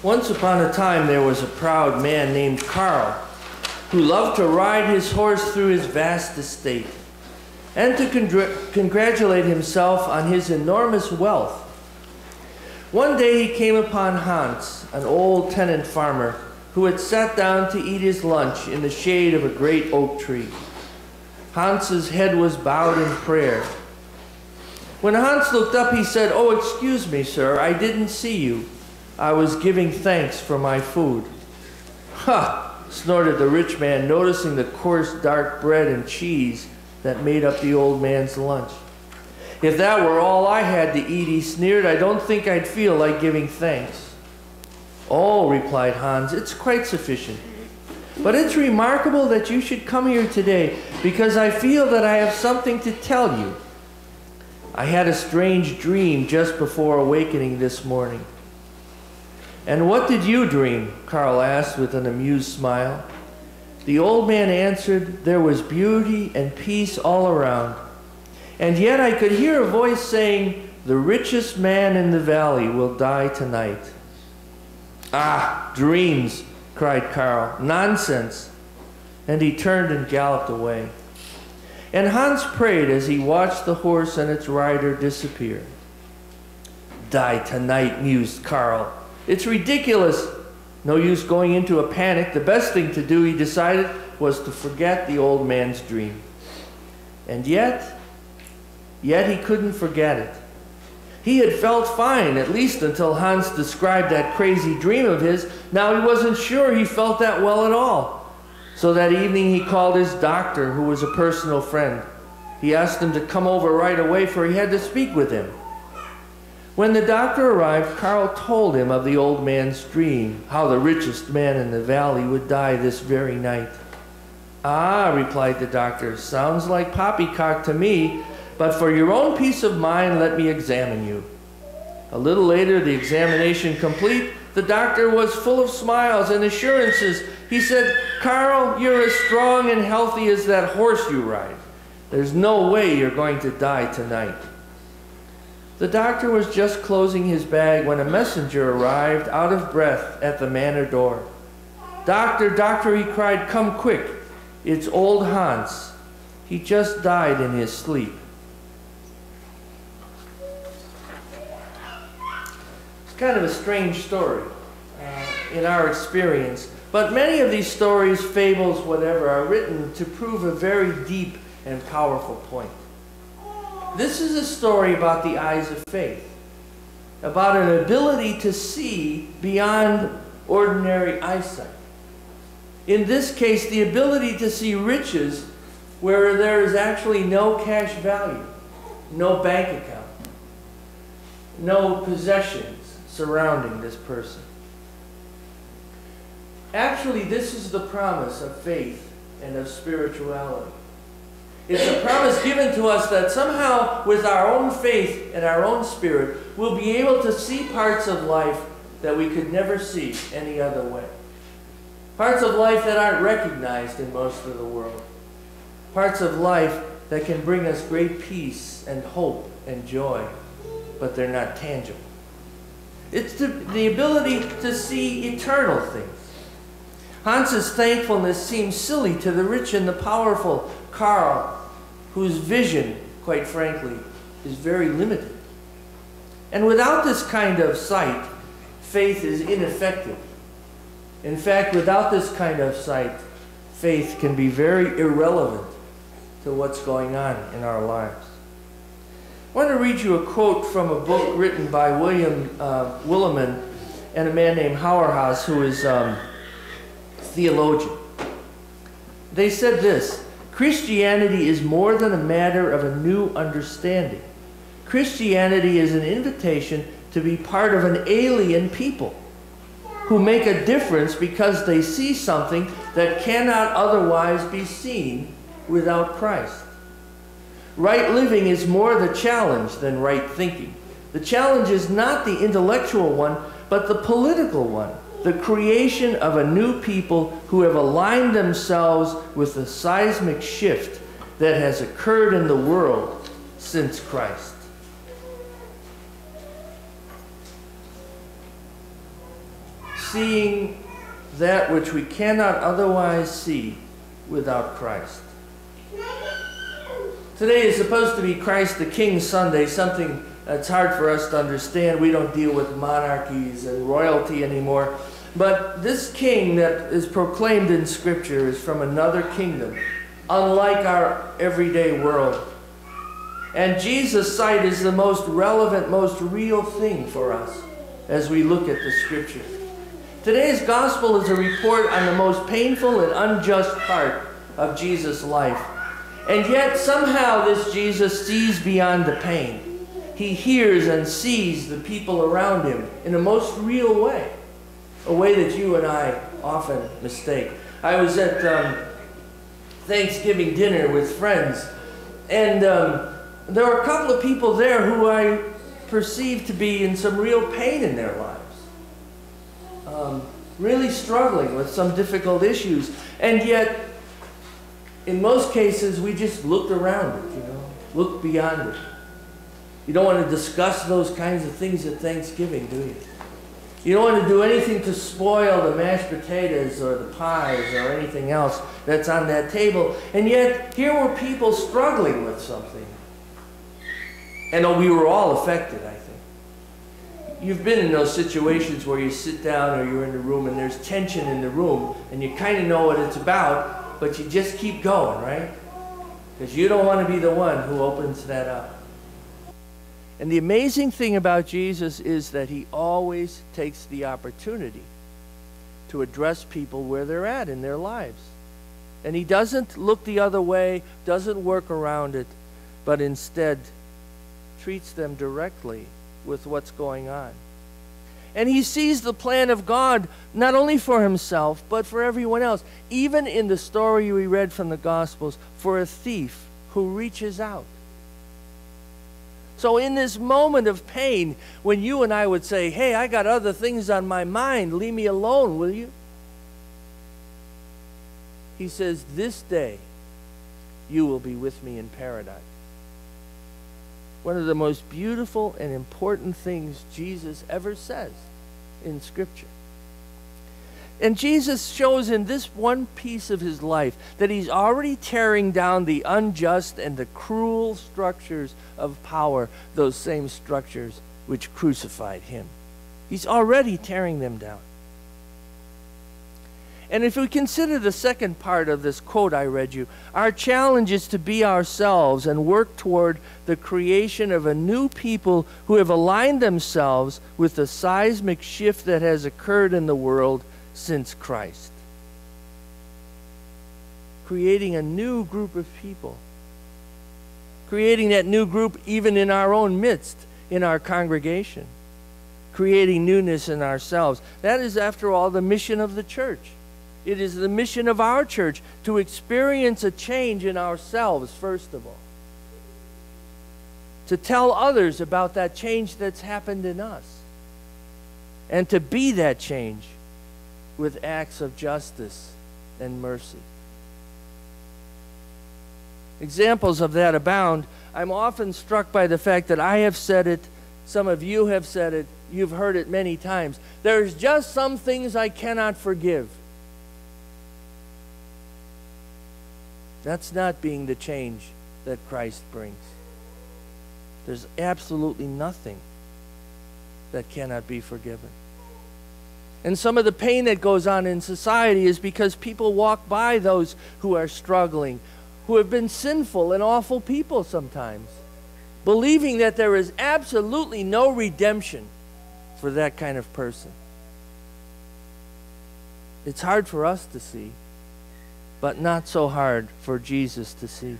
Once upon a time there was a proud man named Carl who loved to ride his horse through his vast estate and to congratulate himself on his enormous wealth. One day he came upon Hans, an old tenant farmer, who had sat down to eat his lunch in the shade of a great oak tree. Hans's head was bowed in prayer. When Hans looked up, he said, "Oh, excuse me, sir, I didn't see you. I was giving thanks for my food." "Ha!" snorted the rich man, noticing the coarse, dark bread and cheese that made up the old man's lunch. "If that were all I had to eat," he sneered, "I don't think I'd feel like giving thanks." "Oh," replied Hans, "it's quite sufficient. But it's remarkable that you should come here today, because I feel that I have something to tell you. I had a strange dream just before awakening this morning." "And what did you dream?" Carl asked with an amused smile. The old man answered, "There was beauty and peace all around. And yet I could hear a voice saying, 'The richest man in the valley will die tonight.'" "Ah, dreams," cried Carl. "Nonsense." And he turned and galloped away. And Hans prayed as he watched the horse and its rider disappear. "Die tonight," mused Carl. "It's ridiculous. No use going into a panic. The best thing to do," he decided, was to forget the old man's dream. And yet he couldn't forget it. He had felt fine, at least until Hans described that crazy dream of his. Now he wasn't sure he felt that well at all. So that evening he called his doctor, who was a personal friend. He asked him to come over right away, for he had to speak with him. When the doctor arrived, Carl told him of the old man's dream, how the richest man in the valley would die this very night. "Ah," replied the doctor, "sounds like poppycock to me, but for your own peace of mind, let me examine you." A little later, the examination complete, the doctor was full of smiles and assurances. He said, "Carl, you're as strong and healthy as that horse you ride. There's no way you're going to die tonight." The doctor was just closing his bag when a messenger arrived, out of breath, at the manor door. "Doctor, doctor," he cried, "come quick. It's old Hans. He just died in his sleep." It's kind of a strange story in our experience, but many of these stories, fables, whatever, are written to prove a very deep and powerful point. This is a story about the eyes of faith, about an ability to see beyond ordinary eyesight. In this case, the ability to see riches where there is actually no cash value, no bank account, no possessions surrounding this person. Actually, this is the promise of faith and of spirituality. It's a promise given to us that somehow, with our own faith and our own spirit, we'll be able to see parts of life that we could never see any other way. Parts of life that aren't recognized in most of the world. Parts of life that can bring us great peace and hope and joy, but they're not tangible. It's the ability to see eternal things. Hans's thankfulness seems silly to the rich and the powerful Carl, whose vision, quite frankly, is very limited. And without this kind of sight, faith is ineffective. In fact, without this kind of sight, faith can be very irrelevant to what's going on in our lives. I want to read you a quote from a book written by William Williman and a man named Hauerhaus, who is a theologian. They said this: "Christianity is more than a matter of a new understanding. Christianity is an invitation to be part of an alien people who make a difference because they see something that cannot otherwise be seen without Christ. Right living is more the challenge than right thinking. The challenge is not the intellectual one, but the political one, the creation of a new people who have aligned themselves with the seismic shift that has occurred in the world since Christ." seeing that which we cannot otherwise see without Christ. Today is supposed to be Christ the King Sunday, something that's hard for us to understand. We don't deal with monarchies and royalty anymore. But this king that is proclaimed in Scripture is from another kingdom, unlike our everyday world. And Jesus' sight is the most relevant, most real thing for us as we look at the Scripture. Today's gospel is a report on the most painful and unjust part of Jesus' life. And yet somehow this Jesus sees beyond the pain. He hears and sees the people around him in a most real way, a way that you and I often mistake. I was at Thanksgiving dinner with friends, and there were a couple of people there who I perceived to be in some real pain in their lives. Really struggling with some difficult issues. And yet, in most cases, we just looked around it, you know, looked beyond it. You don't want to discuss those kinds of things at Thanksgiving, do you? You don't want to do anything to spoil the mashed potatoes or the pies or anything else that's on that table. And yet, here were people struggling with something. And we were all affected, I think. You've been in those situations where you sit down or you're in the room and there's tension in the room and you kind of know what it's about, but you just keep going, right? Because you don't want to be the one who opens that up. And the amazing thing about Jesus is that he always takes the opportunity to address people where they're at in their lives. And he doesn't look the other way, doesn't work around it, but instead treats them directly with what's going on. And he sees the plan of God not only for himself, but for everyone else. Even in the story we read from the Gospels, for a thief who reaches out. So in this moment of pain, when you and I would say, hey, I got other things on my mind, leave me alone, will you? He says, this day you will be with me in paradise. One of the most beautiful and important things Jesus ever says in Scripture. And Jesus shows in this one piece of his life that he's already tearing down the unjust and the cruel structures of power, those same structures which crucified him. He's already tearing them down. And if we consider the second part of this quote I read you, our challenge is to be ourselves and work toward the creation of a new people who have aligned themselves with the seismic shift that has occurred in the world since Christ. Creating a new group of people. Creating that new group even in our own midst, in our congregation. Creating newness in ourselves. That is, after all, the mission of the church. It is the mission of our church to experience a change in ourselves, first of all. To tell others about that change that's happened in us. And to be that change with acts of justice and mercy. Examples of that abound. I'm often struck by the fact that I have said it, some of you have said it, you've heard it many times. There's just some things I cannot forgive. That's not being the change that Christ brings. There's absolutely nothing that cannot be forgiven. And some of the pain that goes on in society is because people walk by those who are struggling, who have been sinful and awful people sometimes, believing that there is absolutely no redemption for that kind of person. It's hard for us to see, but not so hard for Jesus to see.